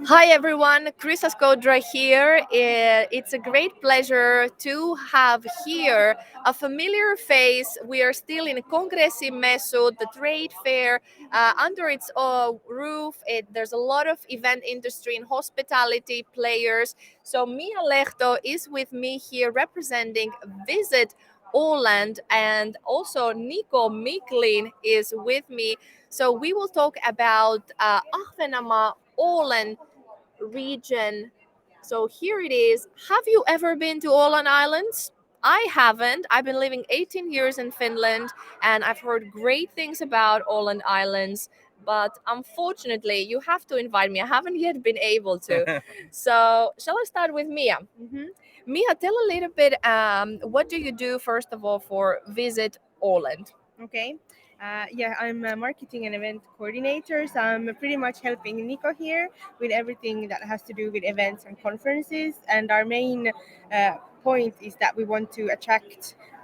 Hi everyone, Krista Skodra here. It's a great pleasure to have here a familiar face. We are still in Kongressimessut, the trade fair. Under its roof, there's a lot of event industry and hospitality players. So Mia Lehto is with me here representing Visit Åland, and also Niko Micklin is with me. So we will talk about Ahvenanmaa Åland region. So here it is. Have you ever been to Åland Islands? I haven't. I've been living 18 years in Finland and I've heard great things about Åland Islands. But unfortunately, you have to invite me. I haven't yet been able to. So, shall I start with Mia? Mia, tell a little bit. What do you do first of all for Visit Åland? Okay. Yeah, I'm a marketing and event coordinator. So I'm pretty much helping Nico here with everything that has to do with events and conferences. And our main point is that we want to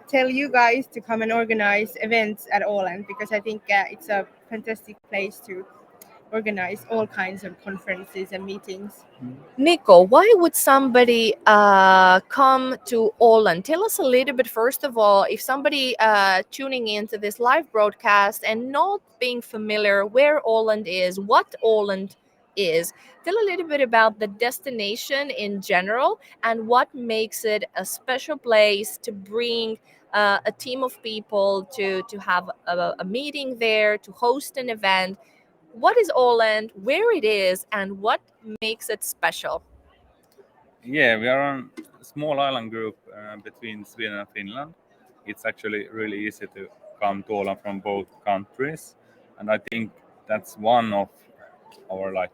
tell you guys to come and organize events at Åland because I think it's a fantastic place to organize all kinds of conferences and meetings. Nico, why would somebody come to Åland? Tell us a little bit, first of all, if somebody tuning into this live broadcast and not being familiar where Åland is, what Åland is, tell a little bit about the destination in general and what makes it a special place to bring a team of people to have a meeting there, to host an event. What is Åland, where it is, and what makes it special? Yeah, we are on a small island group between Sweden and Finland. It's actually really easy to come to Åland from both countries, and I think that's one of our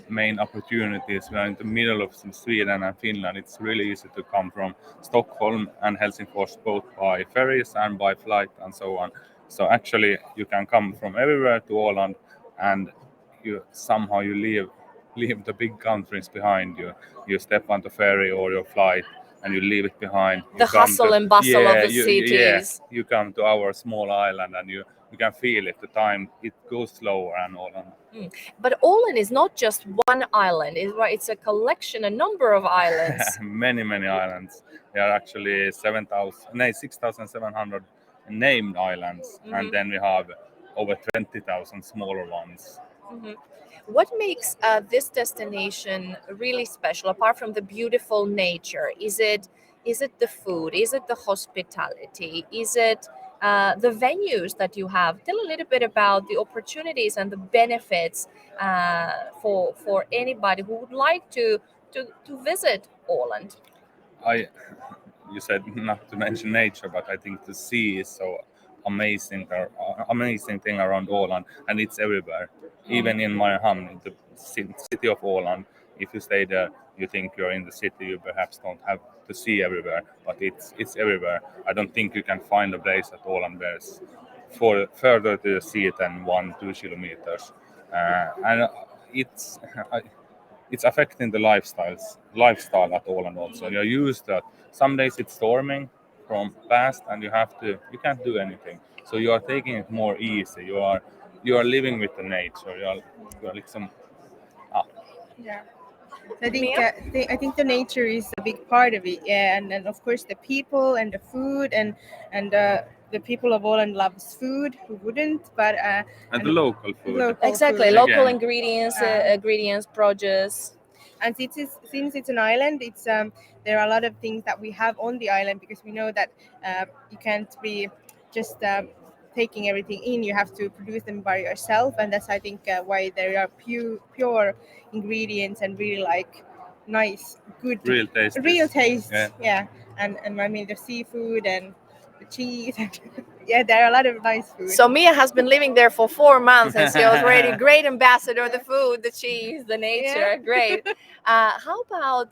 main opportunities. We are in the middle of Sweden and Finland. It's really easy to come from Stockholm and Helsingfors both by ferries and by flight and so on. So actually, you can come from everywhere to Åland, and you leave the big countries behind you. You step on the ferry or your flight, and you leave it behind. The hustle and bustle of the cities. You come to our small island, and you can feel it. The time it goes slower and all. But Åland is not just one island, it's a collection, a number of islands. Many islands. There are actually 6,700 named islands, and then we have over 20,000 smaller ones. What makes this destination really special, apart from the beautiful nature? Is it the food? Is it the hospitality? Is it the venues that you have? Tell a little bit about the opportunities and the benefits for anybody who would like to visit Åland. You said not to mention nature, but I think the sea is so amazing thing around Åland, and it's everywhere. Even in Mariehamn, the city of Åland, if you stay there, you think you're in the city. You perhaps don't have the sea everywhere, but it's everywhere. I don't think you can find a place at Åland where it's further to the sea than 1-2 kilometers, and it's affecting the lifestyle at Åland also. You're used to it. Some days it's storming from past, and you can't do anything. So you are taking it more easy. You are living with the nature. You are like some. Yeah. I think the nature is a big part of it, yeah, and then of course the people and the food and the people of Åland loves food. Who wouldn't? But and the local food. Exactly, food. local Again. ingredients, produce. And since it's an island, it's there are a lot of things that we have on the island because we know that you can't be just taking everything in. You have to produce them by yourself, and that's I think why there are pure ingredients and really nice, good, Real taste. Yeah. And I mean the seafood and the cheese. Yeah, there are a lot of nice food. So Mia has been living there for 4 months, and she was already a great ambassador. The food, the cheese, the nature, Yeah. great. How about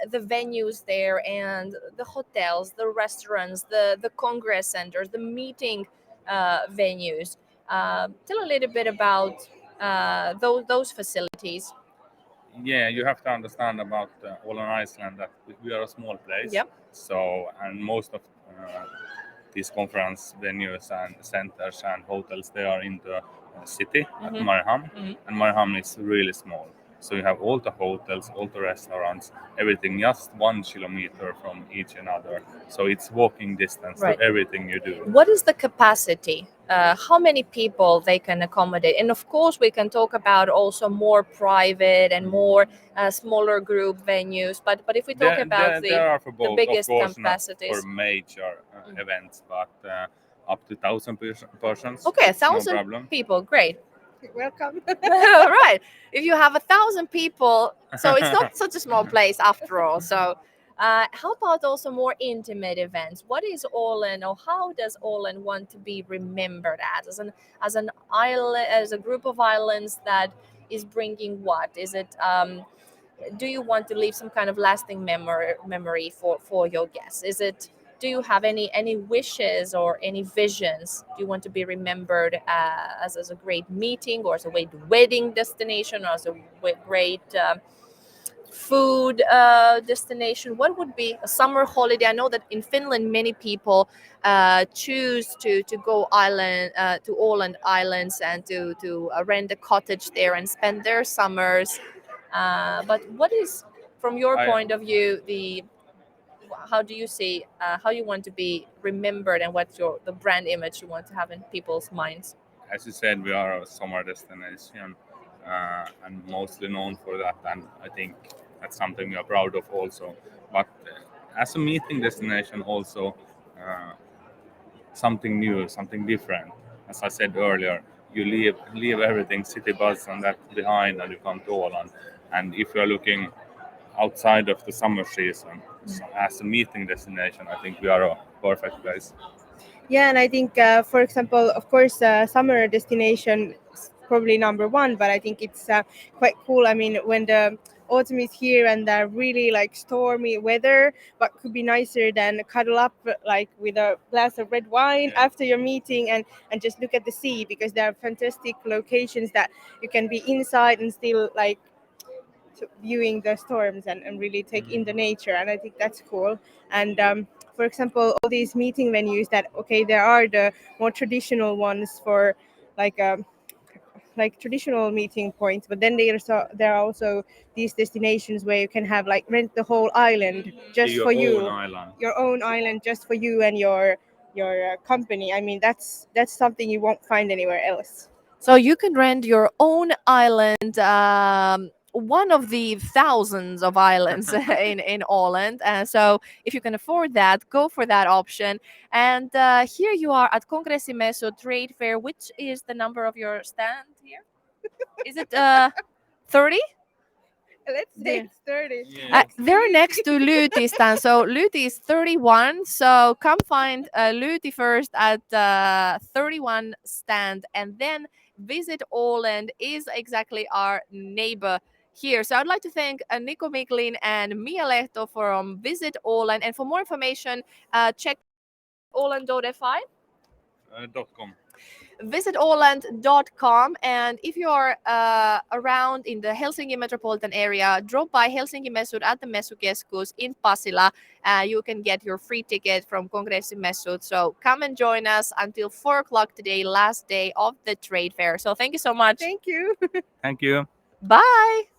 the venues there and the hotels, the restaurants, the congress centers, the meeting venues? Tell a little bit about those facilities. Yeah, you have to understand about Åland Iceland that we are a small place. Yep. So, and most of these conference venues and centers and hotels, they are in the city at Mariehamn, and Mariehamn is really small. So you have all the hotels, all the restaurants, everything just 1 kilometer from each another. So it's walking distance Right. to everything you do. What is the capacity? How many people they can accommodate? And of course, we can talk about also more private and more smaller group venues. But if we talk about there are for both, biggest of course, capacities. not for major events, but up to 1,000 persons. Okay, no 1,000 problem. people, great. Welcome. Right. If you have 1,000 people, so it's not such a small place after all. So how about also more intimate events? What is Åland, or how does Åland want to be remembered as an island, as a group of islands that is bringing what? Is it do you want to leave some kind of lasting memory for your guests? Is it, do you have any wishes or any visions? Do you want to be remembered as a great meeting, or as a great wedding destination, or as a great food destination? What would be a summer holiday? I know that in Finland many people choose to go to Åland Islands and to rent a cottage there and spend their summers. But what is, from your point of view, how do you see how you want to be remembered, and what's the brand image you want to have in people's minds? As you said, we are a summer destination and mostly known for that, and I think that's something we are proud of also. But as a meeting destination also, something new, something different. As I said earlier, you leave everything, city bus and that behind, and you come to Åland. And if you are looking outside of the summer season, as a meeting destination, I think we are a perfect place. Yeah, and I think, for example, of course, summer destination is probably number one, but I think it's quite cool. I mean, when the autumn is here and the really like stormy weather, what could be nicer than cuddle up like with a glass of red wine after your meeting and just look at the sea, because there are fantastic locations that you can be inside and still like viewing the storms and really take in the nature, and I think that's cool. And for example, all these meeting venues that, okay, there are the more traditional ones for like traditional meeting points, but then there are also these destinations where you can have like rent the whole island just for you, your own island just for you and your company. I mean, that's something you won't find anywhere else. So you can rent your own island, one of the thousands of islands in Åland. So if you can afford that, go for that option. And here you are at Kongressimessut trade fair. Which is the number of your stand here? Is it 30? Let's say it's 30. They're next to Lyyti stand. So Lyyti is 31. So come find Lyyti first at 31 stand, and then Visit Åland is exactly our neighbor here. So I'd like to thank Niko Micklin and Mia Lehto from Visit Åland. And for more information, check Åland.fi. .com. visitåland.com. And if you're around in the Helsinki metropolitan area, drop by Kongressimessut at the Messukeskus in Pasila. You can get your free ticket from Kongressimessut. So come and join us until 4 o'clock today, last day of the trade fair. So thank you so much. Thank you. Thank you. Bye.